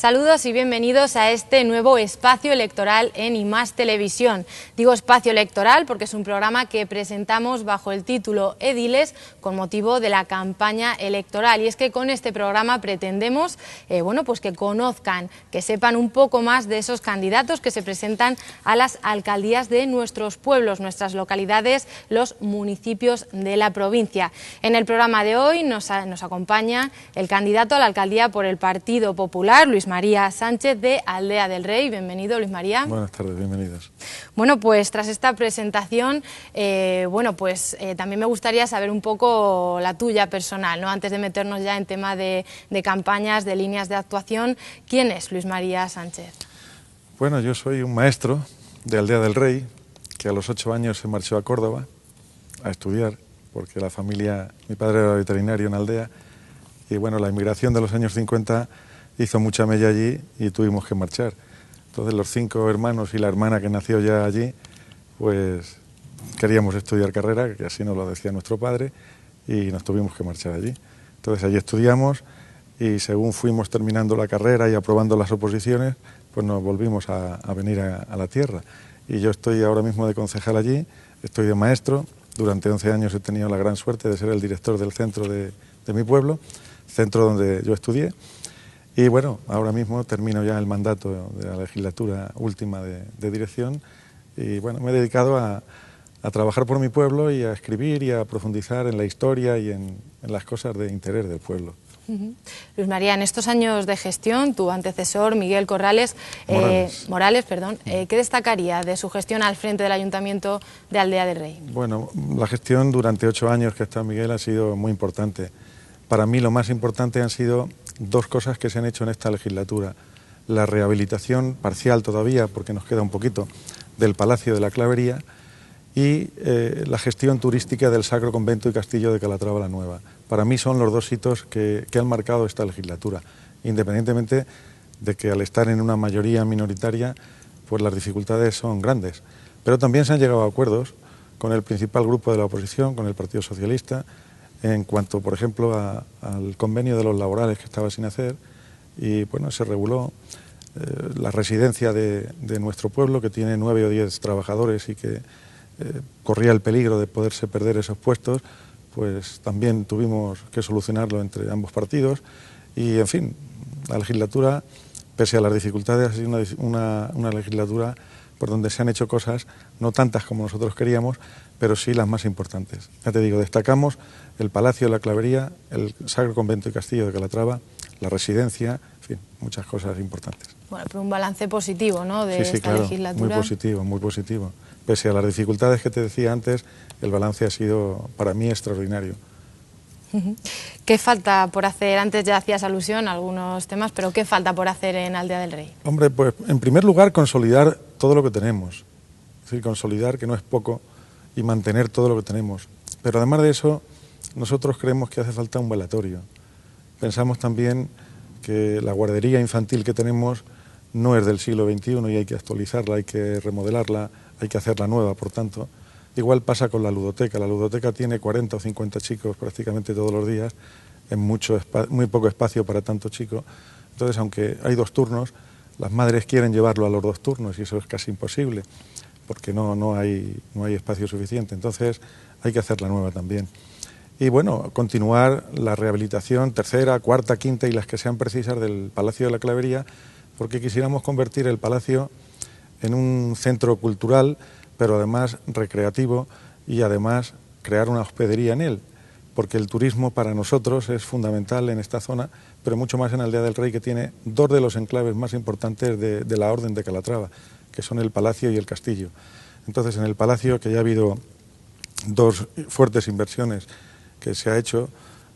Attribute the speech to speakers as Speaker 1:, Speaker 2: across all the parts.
Speaker 1: Saludos y bienvenidos a este nuevo espacio electoral en IMAX Televisión. Digo espacio electoral porque es un programa que presentamos bajo el título Ediles con motivo de la campaña electoral. Y es que con este programa pretendemos pues que conozcan, que sepan un poco más de esos candidatos que se presentan a las alcaldías de nuestros pueblos, nuestras localidades, los municipios de la provincia. En el programa de hoy nos acompaña el candidato a la alcaldía por el Partido Popular, Luis María Sánchez, de Aldea del Rey. Bienvenido, Luis María.
Speaker 2: Buenas tardes, bienvenidos.
Speaker 1: Bueno, pues tras esta presentación, también me gustaría saber un poco la tuya personal, ¿no? Antes de meternos ya en tema de campañas, de líneas de actuación. ¿Quién es Luis María Sánchez?
Speaker 2: Bueno, yo soy un maestro de Aldea del Rey, que a los 8 años se marchó a Córdoba a estudiar, porque la familia, mi padre era veterinario en Aldea, y bueno, la inmigración de los años 50 hizo mucha mella allí y tuvimos que marchar. Entonces los 5 hermanos y la hermana que nació ya allí, pues queríamos estudiar carrera, que así nos lo decía nuestro padre, y nos tuvimos que marchar allí. Entonces allí estudiamos y según fuimos terminando la carrera y aprobando las oposiciones, pues nos volvimos a venir a la tierra. Y yo estoy ahora mismo de concejal allí, estoy de maestro. Durante 11 años he tenido la gran suerte de ser el director del centro de mi pueblo, centro donde yo estudié. Y bueno, ahora mismo termino ya el mandato de la legislatura última de dirección y bueno, me he dedicado a trabajar por mi pueblo y a escribir y a profundizar en la historia y en las cosas de interés del pueblo.
Speaker 1: Luis María, en estos años de gestión, tu antecesor, Miguel Morales, ¿qué destacaría de su gestión al frente del Ayuntamiento de Aldea del Rey?
Speaker 2: Bueno, la gestión durante 8 años que está Miguel ha sido muy importante. Para mí lo más importante han sido 2 cosas que se han hecho en esta legislatura. La rehabilitación parcial todavía, porque nos queda un poquito, del Palacio de la Clavería y la gestión turística del Sacro Convento y Castillo de Calatrava la Nueva. Para mí son los 2 hitos que han marcado esta legislatura, independientemente de que al estar en una mayoría minoritaria, pues las dificultades son grandes. Pero también se han llegado a acuerdos con el principal grupo de la oposición, con el Partido Socialista, en cuanto, por ejemplo, al convenio de los laborales que estaba sin hacer, y bueno, se reguló la residencia de nuestro pueblo, que tiene 9 o 10 trabajadores y que corría el peligro de poderse perder esos puestos, pues también tuvimos que solucionarlo entre ambos partidos, y en fin, la legislatura, pese a las dificultades, ha sido una legislatura por donde se han hecho cosas, no tantas como nosotros queríamos, pero sí las más importantes. Ya te digo, destacamos el Palacio de la Clavería, el Sacro Convento y Castillo de Calatrava, la residencia, en fin, muchas cosas importantes.
Speaker 1: Bueno, pero un balance positivo, ¿no?, de esta legislatura.
Speaker 2: Muy positivo. Pese a las dificultades que te decía antes, el balance ha sido para mí extraordinario.
Speaker 1: ¿Qué falta por hacer? Antes ya hacías alusión a algunos temas, pero ¿qué falta por hacer en Aldea del Rey?
Speaker 2: Hombre, pues en primer lugar consolidar todo lo que tenemos, es decir, consolidar, que no es poco, y mantener todo lo que tenemos. Pero además de eso, nosotros creemos que hace falta un velatorio. Pensamos también que la guardería infantil que tenemos no es del siglo XXI y hay que actualizarla, hay que remodelarla, hay que hacerla nueva, por tanto. Igual pasa con la ludoteca. La ludoteca tiene 40 o 50 chicos prácticamente todos los días, en muy poco espacio para tantos chicos. Entonces, aunque hay 2 turnos, las madres quieren llevarlo a los 2 turnos y eso es casi imposible, porque no hay espacio suficiente. Entonces, hay que hacerla nueva también. Y bueno, continuar la rehabilitación 3ª, 4ª, 5ª y las que sean precisas del Palacio de la Clavería, porque quisiéramos convertir el palacio en un centro cultural, pero además recreativo, y además crear una hospedería en él, porque el turismo para nosotros es fundamental en esta zona, pero mucho más en Aldea del Rey, que tiene 2 de los enclaves más importantes de la Orden de Calatrava, que son el Palacio y el Castillo. Entonces, en el Palacio, que ya ha habido 2 fuertes inversiones que se ha hecho,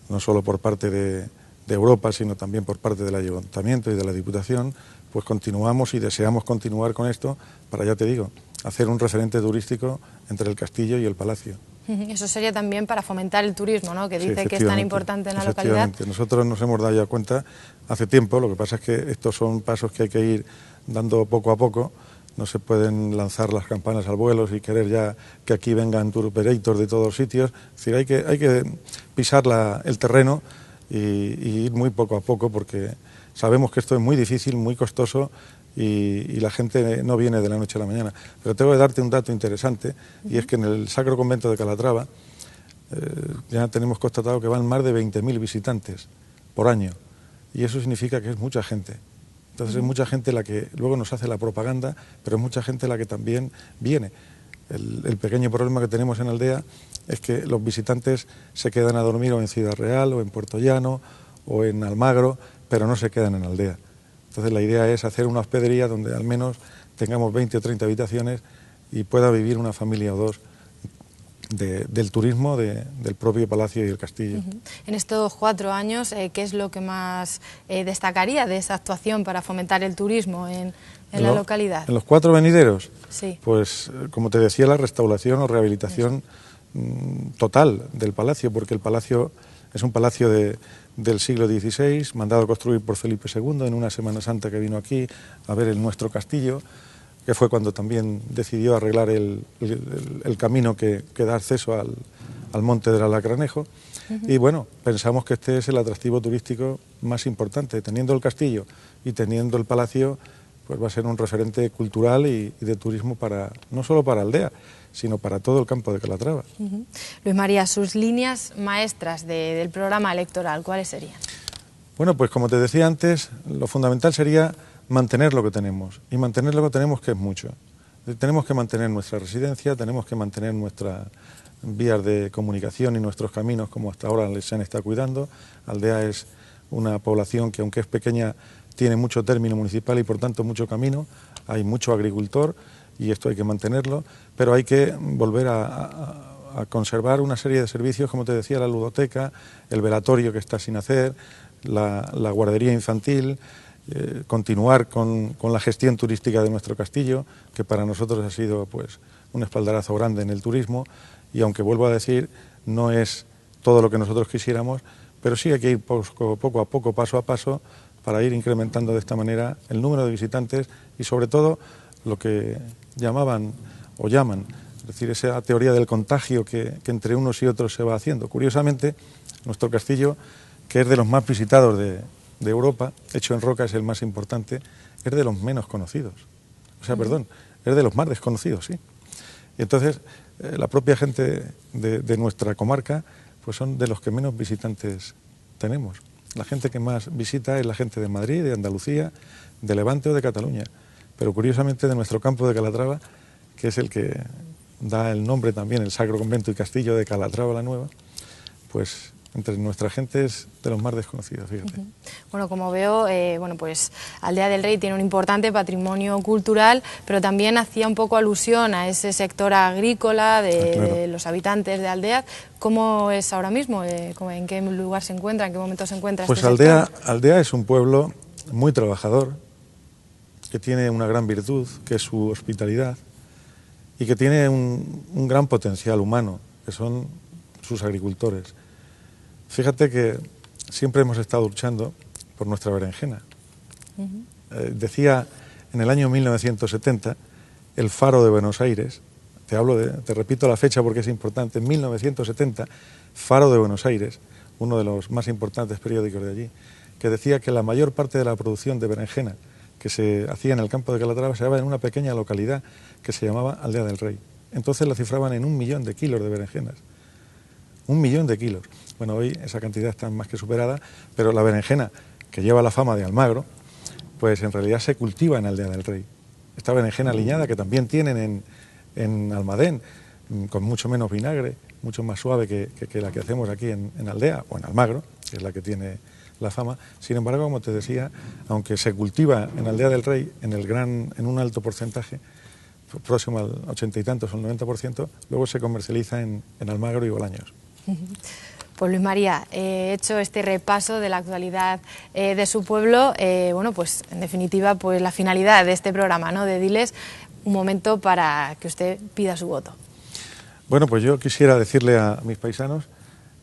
Speaker 2: no solo por parte de Europa, sino también por parte del Ayuntamiento y de la Diputación, pues continuamos y deseamos continuar con esto para, ya te digo, hacer un referente turístico entre el castillo y el palacio.
Speaker 1: Eso sería también para fomentar el turismo, ¿no?, que dice que es tan importante en la localidad.
Speaker 2: Nosotros nos hemos dado ya cuenta hace tiempo, lo que pasa es que estos son pasos que hay que ir dando poco a poco. No se pueden lanzar las campanas al vuelo y querer ya que aquí vengan tour operators de todos los sitios. Es decir, hay que pisar el terreno y ir muy poco a poco, porque Sabemos que esto es muy difícil, muy costoso y la gente no viene de la noche a la mañana. Pero tengo que darte un dato interesante y es que en el Sacro Convento de Calatrava ya tenemos constatado que van más de 20.000 visitantes por año y eso significa que es mucha gente. Entonces es mucha gente la que luego nos hace la propaganda, pero es mucha gente la que también viene. El pequeño problema que tenemos en Aldea es que los visitantes se quedan a dormir o en Ciudad Real o en Puerto Llano o en Almagro, pero no se quedan en Aldea. Entonces la idea es hacer una hospedería donde al menos tengamos 20 o 30 habitaciones y pueda vivir una familia o dos del turismo del propio palacio y el castillo.
Speaker 1: En estos 4 años, ¿qué es lo que más destacaría de esa actuación para fomentar el turismo en la localidad?
Speaker 2: En los 4 venideros,
Speaker 1: sí.
Speaker 2: Pues como te decía, la restauración o rehabilitación total del palacio, porque el palacio es un palacio del siglo XVI, mandado a construir por Felipe II en una Semana Santa que vino aquí a ver nuestro castillo, que fue cuando también decidió arreglar el camino que da acceso al monte del Alacranejo. Y bueno, pensamos que este es el atractivo turístico más importante. Teniendo el castillo y teniendo el palacio, pues va a ser un referente cultural y de turismo no solo para Aldea, sino para todo el campo de Calatrava.
Speaker 1: Luis María, sus líneas maestras del programa electoral, ¿cuáles serían?
Speaker 2: Bueno, pues como te decía antes, lo fundamental sería mantener lo que tenemos, y mantener lo que tenemos, que es mucho. Tenemos que mantener nuestra residencia, tenemos que mantener nuestras vías de comunicación y nuestros caminos como hasta ahora se han estado cuidando. Aldea es una población que, aunque es pequeña, tiene mucho término municipal y por tanto mucho camino, hay mucho agricultor y esto hay que mantenerlo, pero hay que volver a conservar una serie de servicios, como te decía, la ludoteca, el velatorio que está sin hacer, la guardería infantil, continuar con la gestión turística de nuestro castillo, que para nosotros ha sido pues un espaldarazo grande en el turismo, y aunque vuelvo a decir, no es todo lo que nosotros quisiéramos, pero sí hay que ir poco a poco, paso a paso, para ir incrementando de esta manera el número de visitantes y sobre todo lo que llamaban o llaman, es decir, esa teoría del contagio que entre unos y otros se va haciendo. Curiosamente, nuestro castillo, que es de los más visitados de Europa, hecho en roca, es el más importante, es de los menos conocidos. O sea, perdón, es de los más desconocidos, sí. Y entonces, la propia gente de nuestra comarca, pues son de los que menos visitantes tenemos. La gente que más visita es la gente de Madrid, de Andalucía, de Levante o de Cataluña. Pero curiosamente de nuestro campo de Calatrava, que es el que da el nombre también, el Sacro Convento y Castillo de Calatrava la Nueva, pues entre nuestra gente es de los más desconocidos, fíjate.
Speaker 1: Bueno, como veo, pues Aldea del Rey tiene un importante patrimonio cultural, pero también hacía un poco alusión a ese sector agrícola de los habitantes de Aldea. ¿Cómo es ahora mismo? ¿En qué lugar se encuentra? ¿En qué momento se encuentra
Speaker 2: pues
Speaker 1: este sector?
Speaker 2: Aldea es un pueblo muy trabajador, que tiene una gran virtud, que es su hospitalidad, y que tiene un gran potencial humano, que son sus agricultores. Fíjate que siempre hemos estado luchando por nuestra berenjena. Decía en el año 1970 el Faro de Buenos Aires, te repito la fecha porque es importante, en 1970, Faro de Buenos Aires, uno de los más importantes periódicos de allí, que decía que la mayor parte de la producción de berenjena que se hacía en el campo de Calatrava se daba en una pequeña localidad que se llamaba Aldea del Rey. Entonces la cifraban en 1 millón de kilos de berenjenas. 1 millón de kilos. Bueno, hoy esa cantidad está más que superada, pero la berenjena, que lleva la fama de Almagro, pues en realidad se cultiva en Aldea del Rey. Esta berenjena aliñada que también tienen en Almadén, con mucho menos vinagre, mucho más suave que la que hacemos aquí en Aldea o en Almagro, que es la que tiene la fama. Sin embargo, como te decía, aunque se cultiva en Aldea del Rey en un alto porcentaje, próximo al 80 y tantos, al 90%, luego se comercializa en Almagro y Bolaños.
Speaker 1: Pues Luis María, he hecho este repaso de la actualidad de su pueblo, pues en definitiva pues la finalidad de este programa, ¿no?, de Diles, un momento para que usted pida su voto.
Speaker 2: Bueno, pues yo quisiera decirle a mis paisanos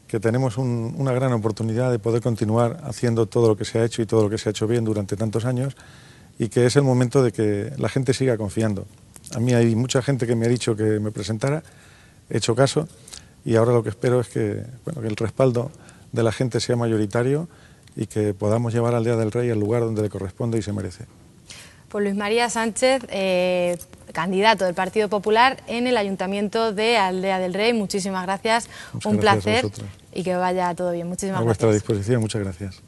Speaker 2: que tenemos una gran oportunidad de poder continuar haciendo todo lo que se ha hecho y todo lo que se ha hecho bien durante tantos años y que es el momento de que la gente siga confiando. A mí hay mucha gente que me ha dicho que me presentara, he hecho caso y ahora lo que espero es que el respaldo de la gente sea mayoritario y que podamos llevar a Aldea del Rey al lugar donde le corresponde y se merece.
Speaker 1: Pues Luis María Sánchez, candidato del Partido Popular en el Ayuntamiento de Aldea del Rey, muchísimas gracias,
Speaker 2: Muchas
Speaker 1: un
Speaker 2: gracias
Speaker 1: placer
Speaker 2: a vosotros.
Speaker 1: y que vaya todo bien. Muchísimas
Speaker 2: A
Speaker 1: gracias.
Speaker 2: vuestra disposición, muchas gracias.